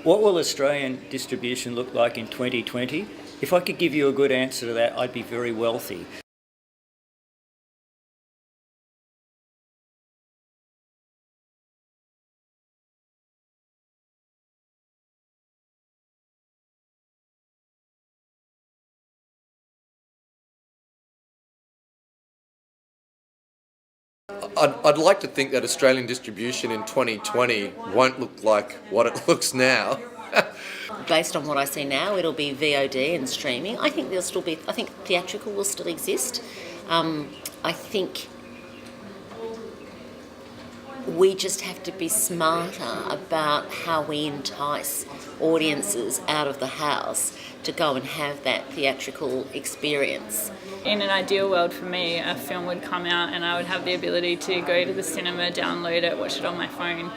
What will Australian distribution look like in 2020? If I could give you a good answer to that, I'd be very wealthy. I'd like to think that Australian distribution in 2020 won't look like what it looks now. Based on what I see now, it'll be VOD and streaming. I think I think theatrical will still exist. I think we just have to be smarter about how we entice audiences out of the house to go and have that theatrical experience. In an ideal world for me, a film would come out and I would have the ability to go to the cinema, download it, watch it on my phone,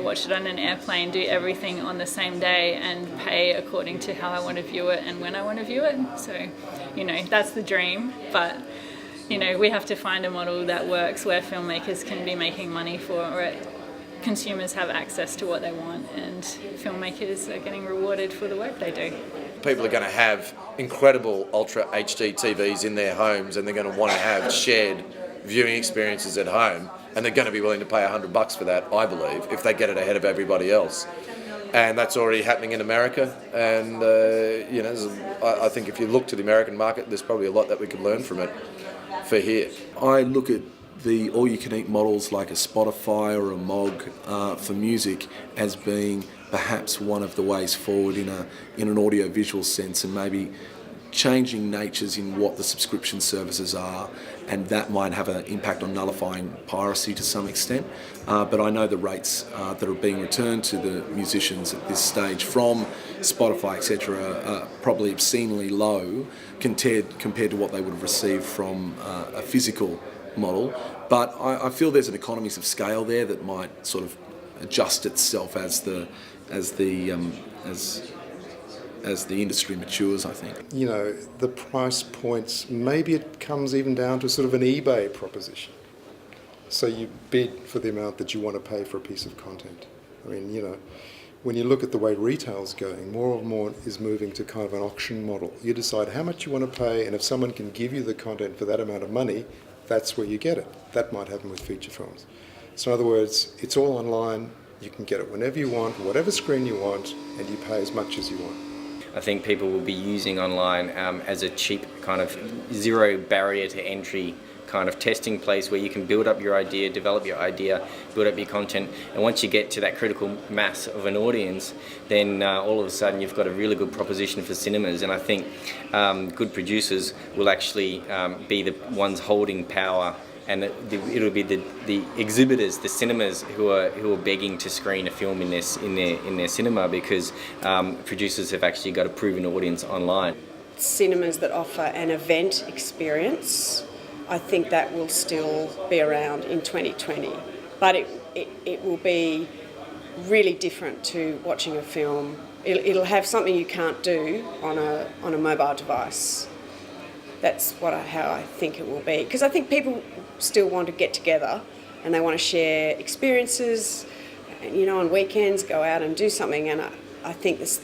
watch it on an airplane, do everything on the same day and pay according to how I want to view it and when I want to view it. So, that's the dream, but we have to find a model that works where filmmakers can be making money for it. Consumers have access to what they want and filmmakers are getting rewarded for the work they do. People are going to have incredible Ultra HD TVs in their homes and they're going to want to have shared viewing experiences at home, and they're going to be willing to pay $100 for that, I believe, if they get it ahead of everybody else. And that's already happening in America, and I think if you look to the American market, there's probably a lot that we could learn from it for here. I look at the all-you-can-eat models like a Spotify or a Mog for music as being perhaps one of the ways forward in an audio-visual sense, and maybe changing natures in what the subscription services are, and that might have an impact on nullifying piracy to some extent. But I know the rates that are being returned to the musicians at this stage from Spotify, etc., are probably obscenely low compared to what they would have received from a physical model. But I feel there's an economies of scale there that might sort of adjust itself as the industry matures, I think. The price points, maybe it comes even down to sort of an eBay proposition. So you bid for the amount that you want to pay for a piece of content. I mean, when you look at the way retail's going, more and more is moving to kind of an auction model. You decide how much you want to pay, and if someone can give you the content for that amount of money, that's where you get it. That might happen with feature films. So in other words, it's all online. You can get it whenever you want, whatever screen you want, and you pay as much as you want. I think people will be using online as a cheap kind of zero barrier to entry kind of testing place where you can build up your idea, develop your idea, build up your content, and once you get to that critical mass of an audience, then all of a sudden you've got a really good proposition for cinemas. And I think good producers will actually be the ones holding power, and it'll be the exhibitors, the cinemas who are begging to screen a film in their cinema, because producers have actually got a proven audience online. Cinemas that offer an event experience, I think that will still be around in 2020, but it will be really different to watching a film. It'll have something you can't do on a mobile device. That's how I think it will be, because I think people still want to get together and they want to share experiences, and on weekends go out and do something. And I think if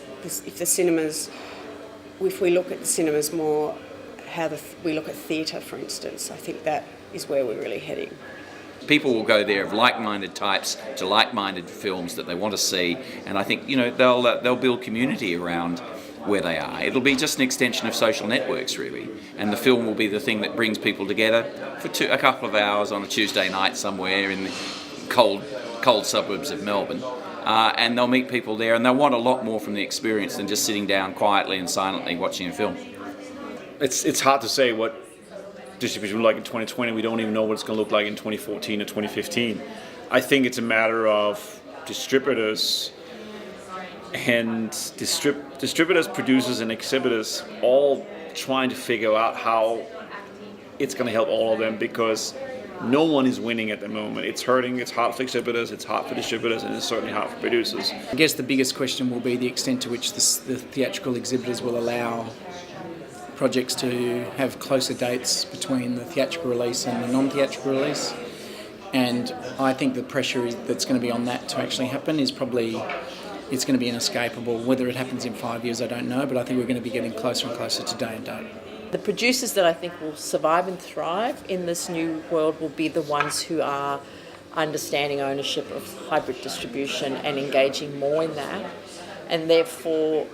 we look at the cinemas more, we look at theatre, for instance, I think that is where we're really heading. People will go there of like-minded types to like-minded films that they want to see, and I think they'll build community around where they are. It'll be just an extension of social networks, really, and the film will be the thing that brings people together for a couple of hours on a Tuesday night somewhere in the cold suburbs of Melbourne, and they'll meet people there, and they'll want a lot more from the experience than just sitting down quietly and silently watching a film. It's hard to say what distribution will look like in 2020. We don't even know what it's going to look like in 2014 or 2015. I think it's a matter of distributors and distributors, producers, and exhibitors all trying to figure out how it's going to help all of them, because no one is winning at the moment. It's hurting. It's hard for exhibitors, it's hard for distributors, and it's certainly hard for producers. I guess the biggest question will be the extent to which the theatrical exhibitors will allow projects to have closer dates between the theatrical release and the non-theatrical release. And I think the pressure that's going to be on that to actually happen is probably it's going to be inescapable. Whether it happens in 5 years, I don't know, but I think we're going to be getting closer and closer to day and date. The producers that I think will survive and thrive in this new world will be the ones who are understanding ownership of hybrid distribution and engaging more in that. And therefore,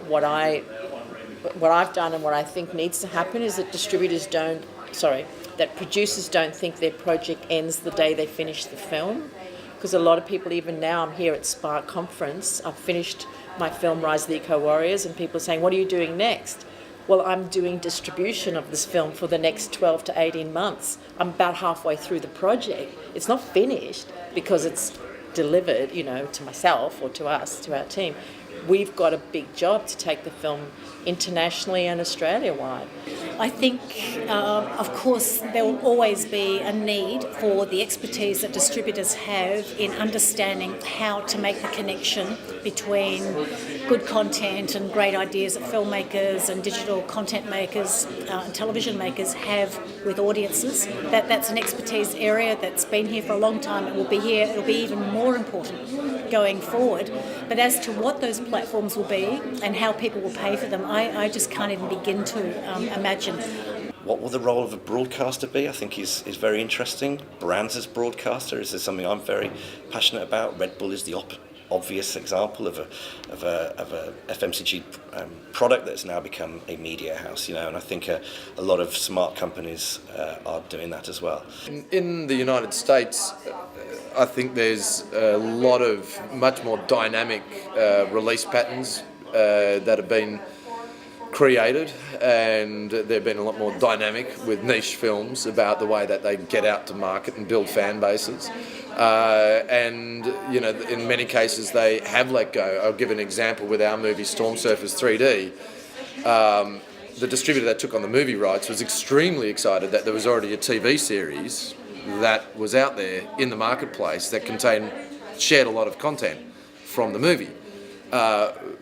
what I've done and what I think needs to happen is that that producers don't think their project ends the day they finish the film. Because a lot of people, even now, I'm here at Spark Conference, I've finished my film Rise of the Eco Warriors, and people are saying, what are you doing next? Well, I'm doing distribution of this film for the next 12 to 18 months. I'm about halfway through the project. It's not finished because it's delivered, to myself or to us, to our team. We've got a big job to take the film internationally and Australia-wide. I think, of course, there will always be a need for the expertise that distributors have in understanding how to make the connection between good content and great ideas that filmmakers and digital content makers and television makers have with audiences. That's an expertise area that's been here for a long time. It will be here. It'll be even more important going forward. But as to what those platforms will be and how people will pay for them, I just can't even begin to imagine. What will the role of a broadcaster be? I think is very interesting. Brands as broadcaster is something I'm very passionate about. Red Bull is the obvious example of a FMCG product that's now become a media house, and I think a lot of smart companies are doing that as well. In the United States, I think there's a lot of much more dynamic release patterns that have been created, and they've been a lot more dynamic with niche films about the way that they get out to market and build fan bases. And in many cases they have let go. I'll give an example with our movie Storm Surfers 3D. The distributor that took on the movie rights was extremely excited that there was already a TV series that was out there in the marketplace that shared a lot of content from the movie.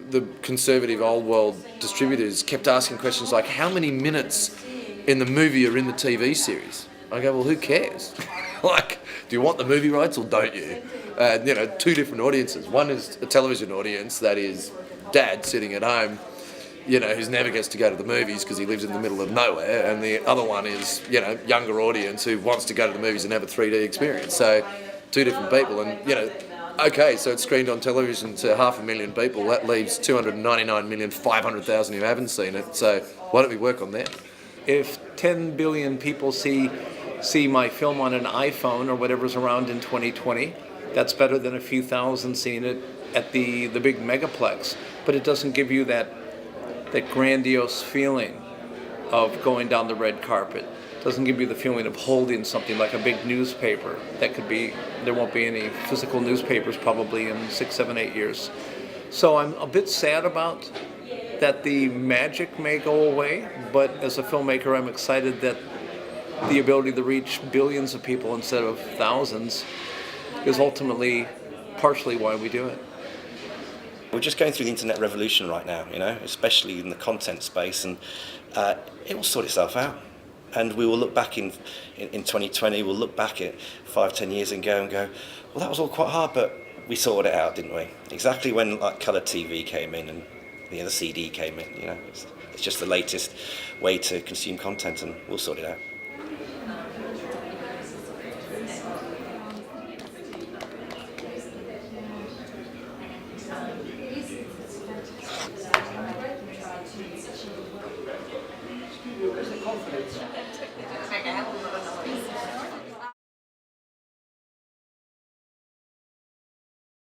The conservative old world distributors kept asking questions like, how many minutes in the movie are in the TV series? I go, well, who cares? Do you want the movie rights or don't you? Two different audiences. One is a television audience that is dad sitting at home, who never gets to go to the movies because he lives in the middle of nowhere, and the other one is, younger audience who wants to go to the movies and have a 3D experience. So, two different people, and okay, so it's screened on television to 500,000 people. That leaves 299,500,000 who haven't seen it. So why don't we work on that? If 10 billion people see my film on an iPhone or whatever's around in 2020, that's better than a few thousand seeing it at the big megaplex. But it doesn't give you that grandiose feeling of going down the red carpet. Doesn't give you the feeling of holding something like a big newspaper. There won't be any physical newspapers probably in 6, 7, 8 years. So I'm a bit sad about that the magic may go away, but as a filmmaker I'm excited that the ability to reach billions of people instead of thousands is ultimately partially why we do it. We're just going through the internet revolution right now, especially in the content space, and it will sort itself out. And we will look back in 2020, we'll look back at 5, 10 years ago and go, well, that was all quite hard, but we sorted it out, didn't we? Exactly when colour TV came in and the CD came in, it's just the latest way to consume content, and we'll sort it out. Confidence.